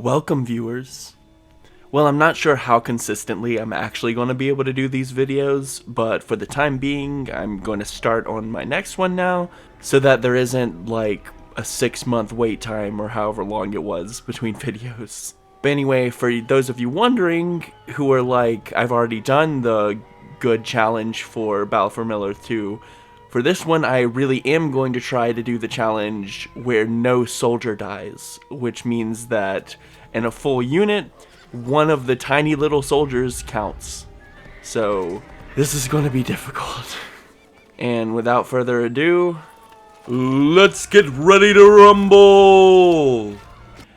Welcome, viewers. Well, I'm not sure how consistently I'm actually going to be able to do these videos, but for the time being, I'm going to start on my next one now, so that there isn't like a 6-month wait time or however long it was between videos. But anyway, for those of you wondering, who are like, I've already done the good challenge for Battlefield Earth 2, for this one, I really am going to try to do the challenge where no soldier dies, which means that in a full unit, one of the tiny little soldiers counts. So, this is going to be difficult. And without further ado, let's get ready to rumble!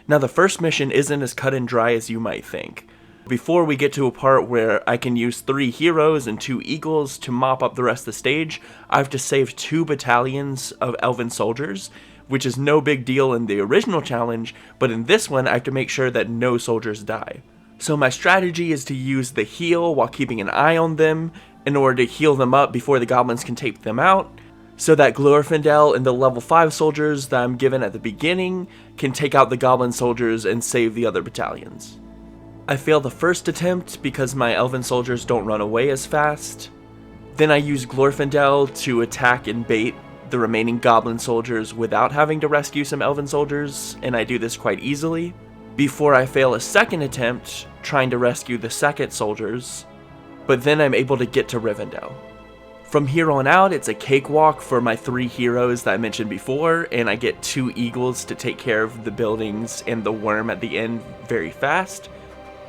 Now, the first mission isn't as cut and dry as you might think. Before we get to a part where I can use 3 heroes and 2 eagles to mop up the rest of the stage, I have to save 2 battalions of elven soldiers, which is no big deal in the original challenge, but in this one I have to make sure that no soldiers die. So my strategy is to use the heal while keeping an eye on them in order to heal them up before the goblins can take them out, so that Glorfindel and the level 5 soldiers that I'm given at the beginning can take out the goblin soldiers and save the other battalions. I fail the first attempt because my elven soldiers don't run away as fast. Then I use Glorfindel to attack and bait the remaining goblin soldiers without having to rescue some elven soldiers, and I do this quite easily, before I fail a second attempt trying to rescue the second soldiers, but then I'm able to get to Rivendell. From here on out, it's a cakewalk for my 3 heroes that I mentioned before, and I get 2 eagles to take care of the buildings and the worm at the end very fast.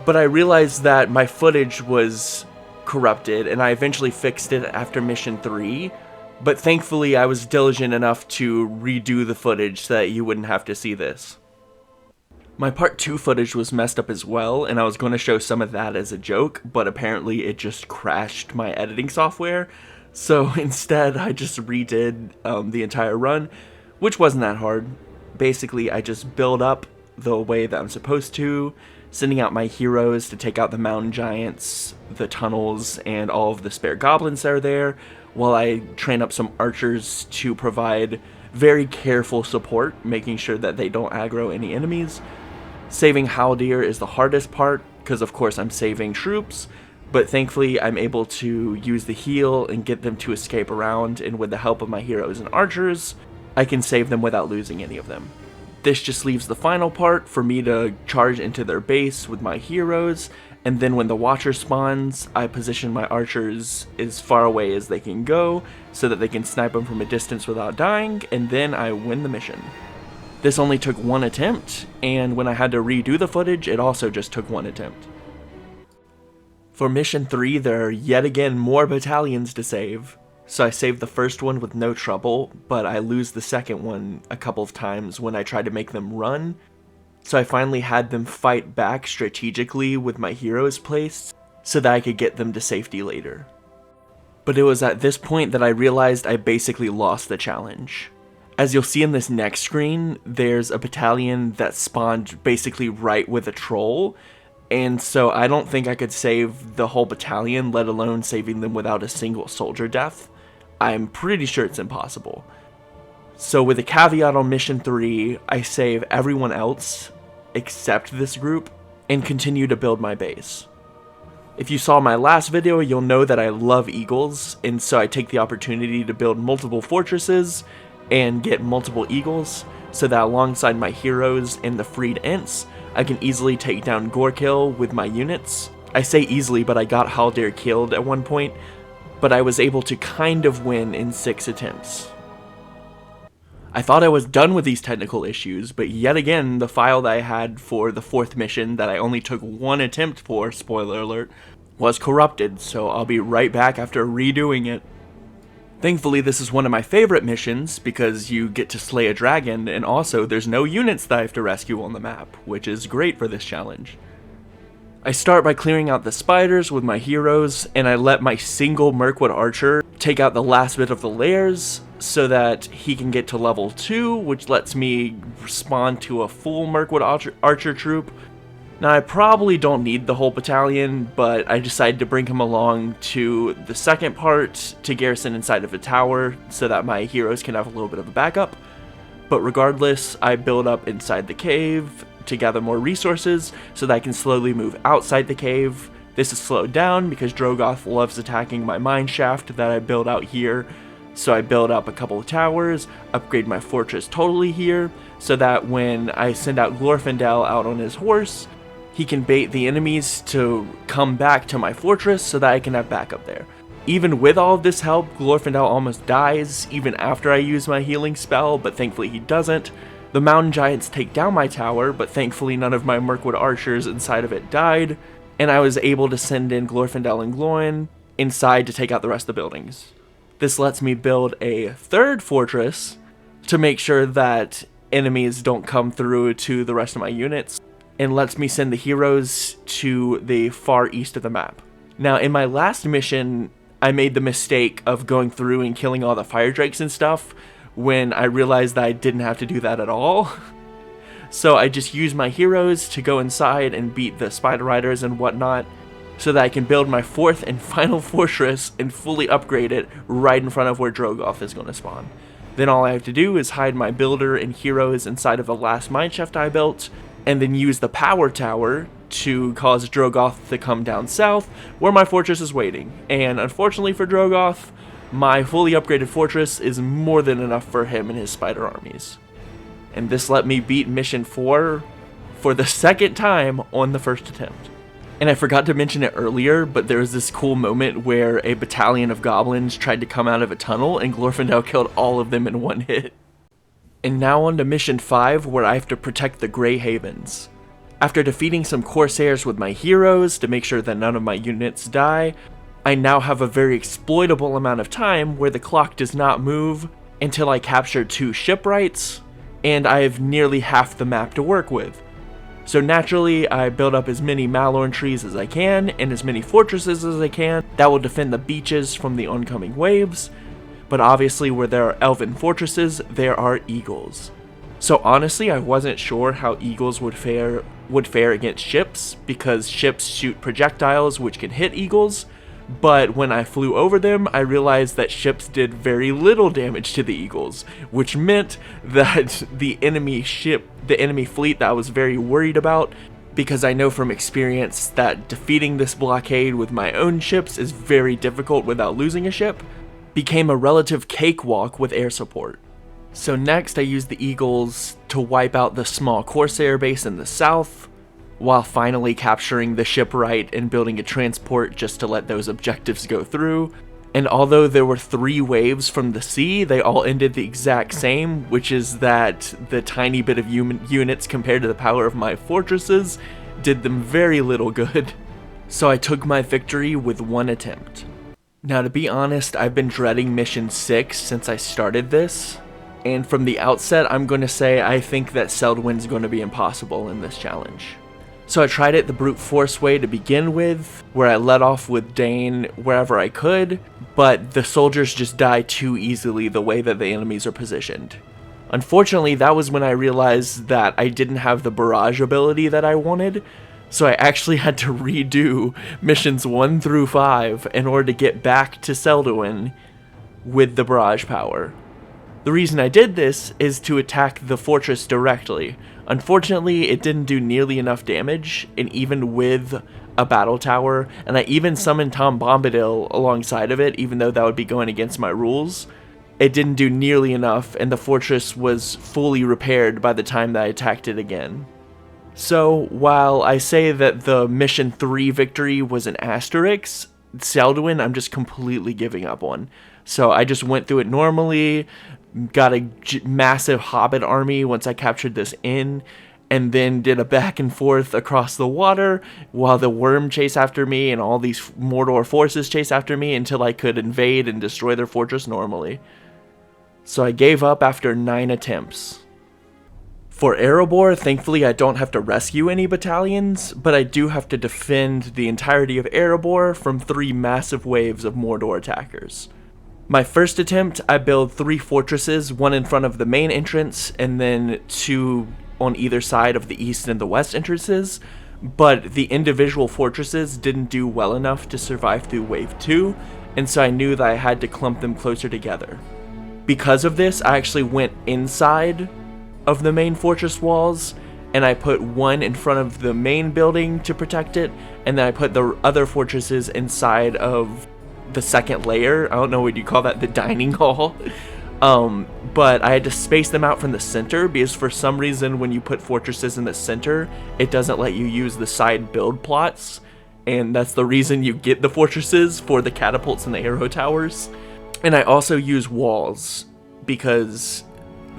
But I realized that my footage was corrupted, and I eventually fixed it after mission 3, but thankfully I was diligent enough to redo the footage so that you wouldn't have to see this. My part 2 footage was messed up as well, and I was going to show some of that as a joke, but apparently it just crashed my editing software, so instead I just redid the entire run, which wasn't that hard. Basically, I just build up the way that I'm supposed to, sending out my heroes to take out the mountain giants, the tunnels, and all of the spare goblins that are there, while I train up some archers to provide very careful support, making sure that they don't aggro any enemies. Saving Haldir is the hardest part, because of course I'm saving troops, but thankfully I'm able to use the heal and get them to escape around, and with the help of my heroes and archers, I can save them without losing any of them. This just leaves the final part for me to charge into their base with my heroes, and then when the Watcher spawns, I position my archers as far away as they can go, so that they can snipe them from a distance without dying, and then I win the mission. This only took 1 attempt, and when I had to redo the footage, it also just took 1 attempt. For mission 3, there are yet again more battalions to save. So I saved the first one with no trouble, but I lose the second one a couple of times when I tried to make them run. So I finally had them fight back strategically with my heroes placed, so that I could get them to safety later. But it was at this point that I realized I basically lost the challenge. As you'll see in this next screen, there's a battalion that spawned basically right with a troll, and so I don't think I could save the whole battalion, let alone saving them without a single soldier death. I'm pretty sure it's impossible. So with a caveat on mission 3, I save everyone else except this group and continue to build my base. If you saw my last video, you'll know that I love eagles, and so I take the opportunity to build multiple fortresses and get multiple eagles, so that alongside my heroes and the freed Ents, I can easily take down Gorkill with my units. I say easily, but I got Haldir killed at one point, but I was able to kind of win in 6 attempts. I thought I was done with these technical issues, but yet again, the file that I had for the 4th mission that I only took 1 attempt for, spoiler alert, was corrupted, so I'll be right back after redoing it. Thankfully, this is one of my favorite missions, because you get to slay a dragon, and also there's no units that I have to rescue on the map, which is great for this challenge. I start by clearing out the spiders with my heroes, and I let my single Mirkwood archer take out the last bit of the layers, so that he can get to level 2, which lets me spawn to a full Mirkwood archer troop. Now I probably don't need the whole battalion, but I decided to bring him along to the second part to garrison inside of a tower, so that my heroes can have a little bit of a backup. But regardless, I build up inside the cave, to gather more resources so that I can slowly move outside the cave. This is slowed down because Drogoth loves attacking my mine shaft that I built out here. So I build up a couple of towers, upgrade my fortress totally here, so that when I send out Glorfindel out on his horse, he can bait the enemies to come back to my fortress so that I can have backup there. Even with all of this help, Glorfindel almost dies, even after I use my healing spell, but thankfully he doesn't. The mountain giants take down my tower, but thankfully none of my Mirkwood archers inside of it died, and I was able to send in Glorfindel and Gloin inside to take out the rest of the buildings. This lets me build a third fortress to make sure that enemies don't come through to the rest of my units, and lets me send the heroes to the far east of the map. Now, in my last mission, I made the mistake of going through and killing all the fire drakes and stuff when I realized that I didn't have to do that at all. So I just used my heroes to go inside and beat the spider riders and whatnot, so that I can build my fourth and final fortress and fully upgrade it right in front of where Drogoth is going to spawn. Then all I have to do is hide my builder and heroes inside of the last mineshaft I built, and then use the power tower to cause Drogoth to come down south where my fortress is waiting. And unfortunately for Drogoth, my fully upgraded fortress is more than enough for him and his spider armies. And this let me beat mission 4 for the second time on the first attempt. And I forgot to mention it earlier, but there was this cool moment where a battalion of goblins tried to come out of a tunnel and Glorfindel killed all of them in one hit. And now on to mission 5, where I have to protect the Grey Havens. After defeating some Corsairs with my heroes to make sure that none of my units die, I now have a very exploitable amount of time where the clock does not move until I capture 2 shipwrights, and I have nearly half the map to work with. So naturally, I build up as many Malorn trees as I can, and as many fortresses as I can that will defend the beaches from the oncoming waves, but obviously where there are elven fortresses, there are eagles. So honestly, I wasn't sure how eagles would fare against ships, because ships shoot projectiles which can hit eagles, but when I flew over them, I realized that ships did very little damage to the eagles, which meant that the enemy fleet that I was very worried about, because I know from experience that defeating this blockade with my own ships is very difficult without losing a ship, became a relative cakewalk with air support. So next I used the eagles to wipe out the small Corsair base in the south, while finally capturing the shipwright and building a transport just to let those objectives go through. And although there were 3 waves from the sea, they all ended the exact same, which is that the tiny bit of units compared to the power of my fortresses did them very little good. So I took my victory with 1 attempt. Now, to be honest, I've been dreading mission 6 since I started this, and from the outset I'm going to say I think that Seldwyn's going to be impossible in this challenge. So I tried it the brute force way to begin with, where I let off with Dane wherever I could, but the soldiers just die too easily the way that the enemies are positioned. Unfortunately, that was when I realized that I didn't have the barrage ability that I wanted, so I actually had to redo missions 1 through 5 in order to get back to Seldwyn with the barrage power. The reason I did this is to attack the fortress directly. Unfortunately, it didn't do nearly enough damage, and even with a battle tower, and I even summoned Tom Bombadil alongside of it, even though that would be going against my rules, it didn't do nearly enough, and the fortress was fully repaired by the time that I attacked it again. So, while I say that the Mission 3 victory was an asterisk, Seldwyn I'm just completely giving up on. So I just went through it normally, got a massive hobbit army once I captured this inn, and then did a back and forth across the water while the worm chased after me and all these Mordor forces chased after me until I could invade and destroy their fortress normally. So I gave up after 9 attempts. For Erebor, thankfully I don't have to rescue any battalions, but I do have to defend the entirety of Erebor from 3 massive waves of Mordor attackers. My first attempt, I built 3 fortresses, 1 in front of the main entrance, and then 2 on either side of the east and the west entrances, but the individual fortresses didn't do well enough to survive through wave 2, and so I knew that I had to clump them closer together. Because of this, I actually went inside of the main fortress walls and I put one in front of the main building to protect it, and then I put the other fortresses inside of the second layer. I don't know what you call that, the dining hall. But I had to space them out from the center because for some reason when you put fortresses in the center, it doesn't let you use the side build plots, and that's the reason you get the fortresses for the catapults and the arrow towers. And I also use walls because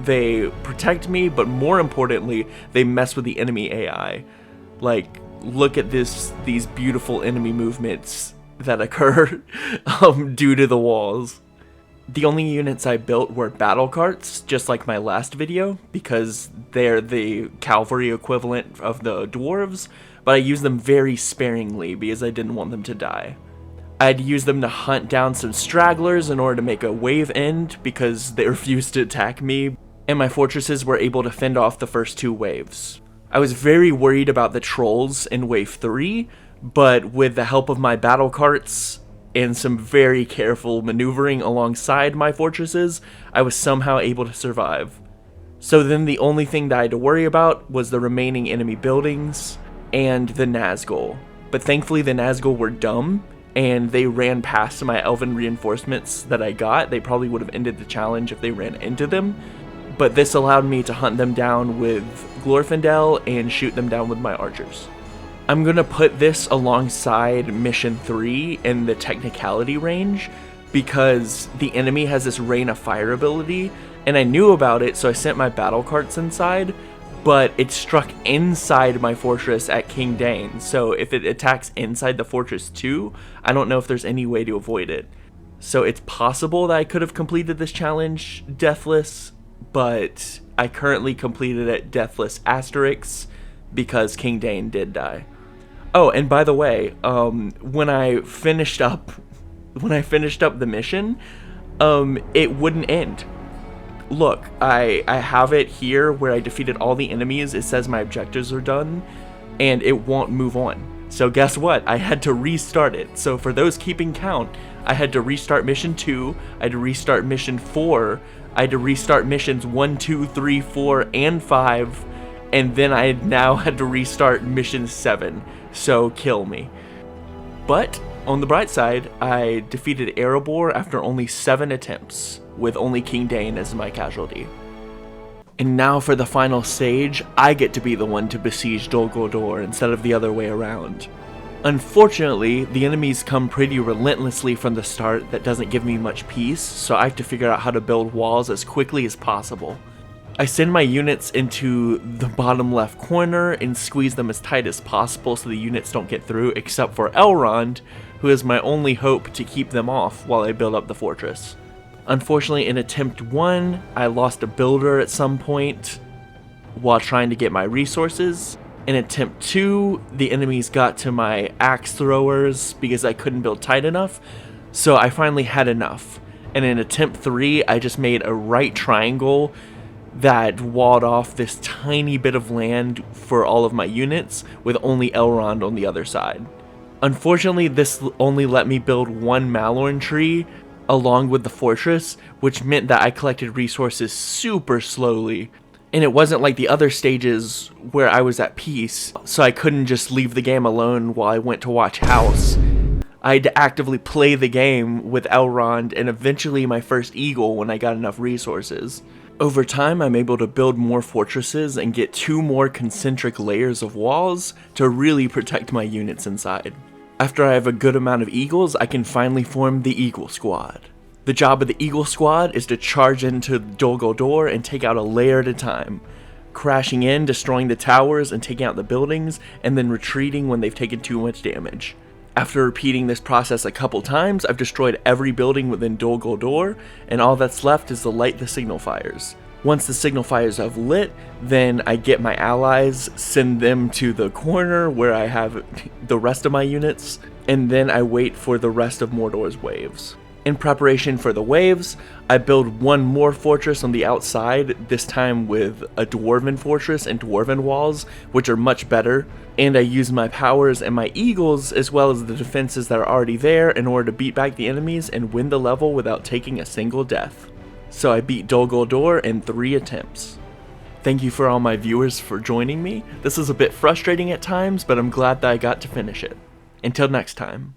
they protect me, but more importantly, they mess with the enemy AI. Like, look at these beautiful enemy movements that occur due to the walls. The only units I built were battle carts, just like my last video, because they're the cavalry equivalent of the dwarves, but I used them very sparingly because I didn't want them to die. I'd use them to hunt down some stragglers in order to make a wave end because they refused to attack me, and my fortresses were able to fend off the first 2 waves. I was very worried about the trolls in wave 3, but with the help of my battle carts and some very careful maneuvering alongside my fortresses, I was somehow able to survive. So then the only thing that I had to worry about was the remaining enemy buildings and the Nazgul. But thankfully the Nazgul were dumb, and they ran past my elven reinforcements that I got. They probably would have ended the challenge if they ran into them, but this allowed me to hunt them down with Glorfindel and shoot them down with my archers. I'm gonna put this alongside Mission 3 in the technicality range because the enemy has this Rain of Fire ability, and I knew about it, so I sent my battle carts inside, but it struck inside my fortress at King Dain, so if it attacks inside the fortress too, I don't know if there's any way to avoid it. So it's possible that I could have completed this challenge Deathless, but I currently completed it Deathless Asterix because King Dain did die. Oh, and by the way, when I finished up the mission, it wouldn't end. Look, I have it here where I defeated all the enemies. It says my objectives are done, and it won't move on. So guess what? I had to restart it. So for those keeping count, I had to restart mission 2, I had to restart mission 4, I had to restart missions 1, 2, 3, 4, and 5, and then I now had to restart mission 7. So kill me. But on the bright side, I defeated Erebor after only 7 attempts, with only King Dain as my casualty. And now for the final stage, I get to be the one to besiege Dol Guldur instead of the other way around. Unfortunately, the enemies come pretty relentlessly from the start that doesn't give me much peace, so I have to figure out how to build walls as quickly as possible. I send my units into the bottom left corner and squeeze them as tight as possible so the units don't get through, except for Elrond, who is my only hope to keep them off while I build up the fortress. Unfortunately, in attempt 1, I lost a builder at some point while trying to get my resources. In attempt 2, the enemies got to my axe throwers because I couldn't build tight enough, so I finally had enough. And in attempt 3, I just made a right triangle that walled off this tiny bit of land for all of my units, with only Elrond on the other side. Unfortunately, this only let me build 1 Malorn tree along with the fortress, which meant that I collected resources super slowly. And it wasn't like the other stages where I was at peace, so I couldn't just leave the game alone while I went to watch House. I had to actively play the game with Elrond and eventually my first eagle when I got enough resources. Over time, I'm able to build more fortresses and get 2 more concentric layers of walls to really protect my units inside. After I have a good amount of eagles, I can finally form the Eagle Squad. The job of the Eagle Squad is to charge into Dol Guldur and take out a layer at a time, crashing in, destroying the towers and taking out the buildings, and then retreating when they've taken too much damage. After repeating this process a couple times, I've destroyed every building within Dol Guldur, and all that's left is to light the signal fires. Once the signal fires have lit, then I get my allies, send them to the corner where I have the rest of my units, and then I wait for the rest of Mordor's waves. In preparation for the waves, I build 1 more fortress on the outside, this time with a dwarven fortress and dwarven walls, which are much better, and I use my powers and my eagles as well as the defenses that are already there in order to beat back the enemies and win the level without taking a single death. So I beat Dol Guldur in 3 attempts. Thank you for all my viewers for joining me. This is a bit frustrating at times, but I'm glad that I got to finish it. Until next time.